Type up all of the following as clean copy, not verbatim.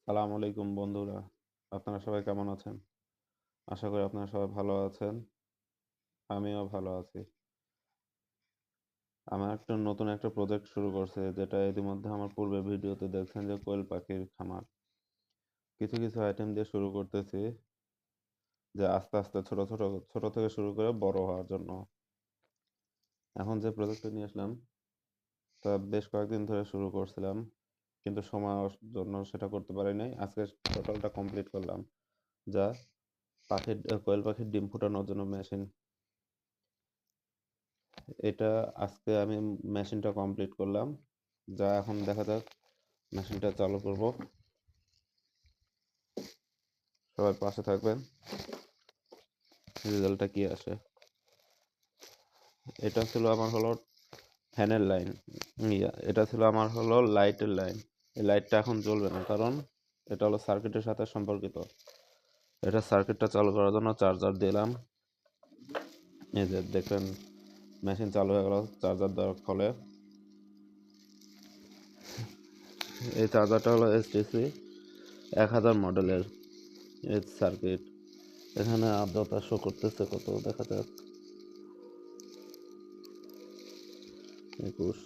সালাম আলাইকুম বন্ধুরা। আপনারা সবাই কেমন আছেন? আশা করি আপনারা সবাই ভালো আছেন। আমিও ভালো আছি। আমার নতুন একটা প্রজেক্ট শুরু করছে, যেটা ইতিমধ্যে আমার পূর্বের ভিডিওতে দেখছেন, যে কোয়েল পাখির খামার। কিছু আইটেম দিয়ে শুরু করতেছি, যে আস্তে আস্তে ছোট থেকে শুরু করে বড় হওয়ার জন্য। এখন যে প্রজেক্টটা নিয়ে আসলাম, তা বেশ কয়েকদিন ধরে শুরু করছিলাম, কিন্তু সময়ের জন্য সেটা করতে পারি নাই। আজকে টোটালটা কমপ্লিট করলাম। যা কোয়েল পাখির ডিম ফোটানোর জন্য মেশিন। এটা আজকে আমি মেশিনটা কমপ্লিট করলাম। যা এখন দেখা যাক, মেশিনটা চালু করব। সবাই পাশে থাকবেন, রেজাল্টটা কি আসে। এটা ছিল আমার হলো ফ্যানের লাইন। এটা ছিল আমার হলো লাইটের লাইন। এই লাইটটা এখন জ্বলবে না, কারণ এটা হলো সার্কিটের সাথে সম্পর্কিত। এটা সার্কিটটা চালু করার জন্য চার্জার দিলাম। এই যে দেখেন, মেশিন চালু হয়ে গেল চার্জার দেওয়ার ফলে। এই চার্জারটা হলো STC 1000 মডেলের এই সার্কিট। এখানে আর্দ্রতা শো করতেছে কত, দেখা যাক, 21।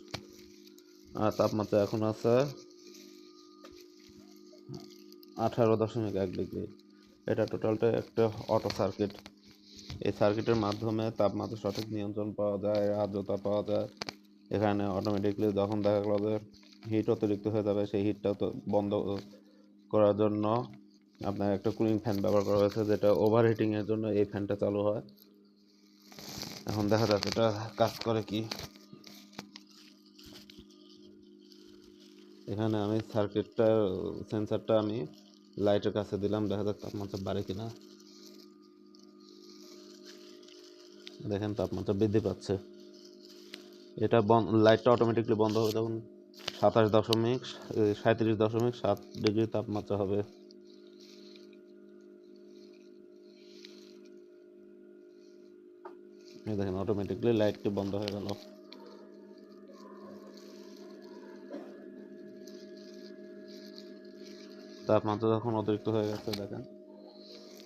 আর তাপমাত্রা এখন আছে 18.1 ডিগ্রি। এটা টোটালটা একটা অটো সার্কিট। এই সার্কিটের মাধ্যমে তাপমাত্রা সঠিক নিয়ন্ত্রণ পাওয়া যায়, আর্দ্রতা পাওয়া যায়। এখানে অটোমেটিকলি যখন দেখা গেল যে হিট অতিরিক্ত হয়ে যাবে, সেই হিটটা তো বন্ধ করার জন্য আপনার একটা কুলিং ফ্যান ব্যবহার করা হয়েছে, যেটা ওভার হিটিংয়ের জন্য এই ফ্যানটা চালু হয়। এখন দেখা যাক এটা কাজ করে কি। এখানে আমি সেন্সারটা আমি লাইটের কাছে দিলাম, দেখা যাক তাপমাত্রা বাড়ে কিনা। দেখেন তাপমাত্রা বৃদ্ধি পাচ্ছে। এটা লাইটটা অটোমেটিকলি বন্ধ হবে তখন 37.37.7 ডিগ্রি তাপমাত্রা হবে। এই দেখেন অটোমেটিকলি লাইটটি বন্ধ হয়ে গেল। তাপমাত্রা যখন অতিরিক্ত হয়ে গেছে, দেখেন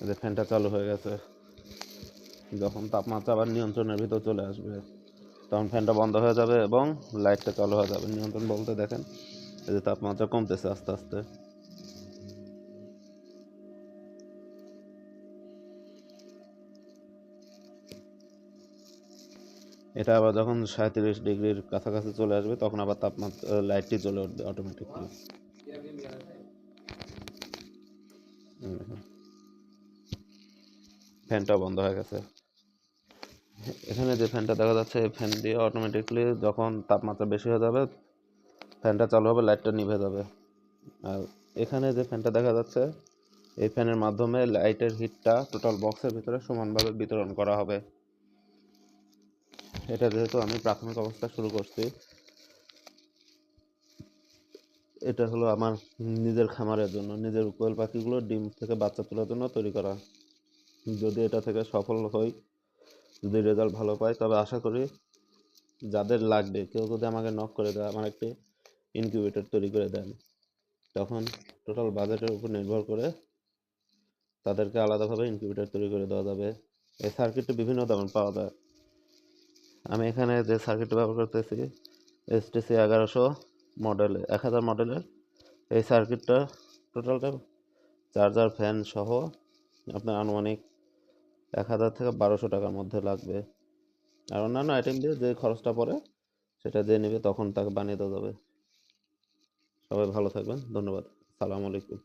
এই যে ফ্যানটা চালু হয়ে গেছে। যখন তাপমাত্রা আবার নিয়ন্ত্রণের ভিতর চলে আসবে, তখন ফ্যানটা বন্ধ হয়ে যাবে এবং লাইটটা চালু হয়ে যাবে। নিয়ন্ত্রণ বলতে দেখেন, এই যে তাপমাত্রা কমতেছে আস্তে আস্তে। এটা আবার যখন 37 ডিগ্রির কাছাকাছি চলে আসবে, তখন আবার তাপমাত্রা লাইটটি জ্বলে উঠবে অটোমেটিকলি। ফ্যানটা বন্ধ হয়ে গেছে। এখানে যে ফ্যানটা দেখা যাচ্ছে, এই ফ্যান দিয়ে অটোমেটিকলি যখন তাপমাত্রা বেশি হয়ে যাবে, ফ্যানটা চালু হবে, লাইটটা নিভে যাবে। আর এখানে যে ফ্যানটা দেখা যাচ্ছে, এই ফ্যানের মাধ্যমে লাইটের হিটটা টোটাল বক্সের ভিতরে সমানভাবে বিতরণ করা হবে। এটা যেহেতু আমি প্রাথমিক অবস্থা শুরু করছি, এটা হলো আমার নিজের খামারের জন্য, নিজের কোয়েল পাখিগুলো ডিম থেকে বাচ্চা তোলার জন্য তৈরি করা। যদি এটা থেকে সফল হই, যদি রেজাল্ট ভালো পাই, তবে আশা করি যাদের লাগবে, কেউ যদি আমাকে নক করে দেয়, আমার একটি ইনকিউবেটর তৈরি করে দেন, তখন টোটাল বাজেটের উপর নির্ভর করে তাদেরকে আলাদাভাবে ইনকিউবেটর তৈরি করে দেওয়া যাবে। এই সার্কিটটি বিভিন্ন দামে পাওয়া যায়। আমি এখানে যে সার্কিটটা ব্যবহার করতেছি, STC 1100 মডেল, 1000 মডেলের। এই সার্কিটটা টোটালটা চার্জার ফ্যান সহ আপনার আনুমানিক 1000 থেকে 1200 টাকার মধ্যে লাগবে। আর অন্যান্য আইটেম দিয়ে যে খরচটা পড়ে, সেটা দিয়ে নেবে, তখন তাকে বানিয়ে দেওয়া যাবে। সবাই ভালো থাকবেন, ধন্যবাদ। সালাম আলাইকুম।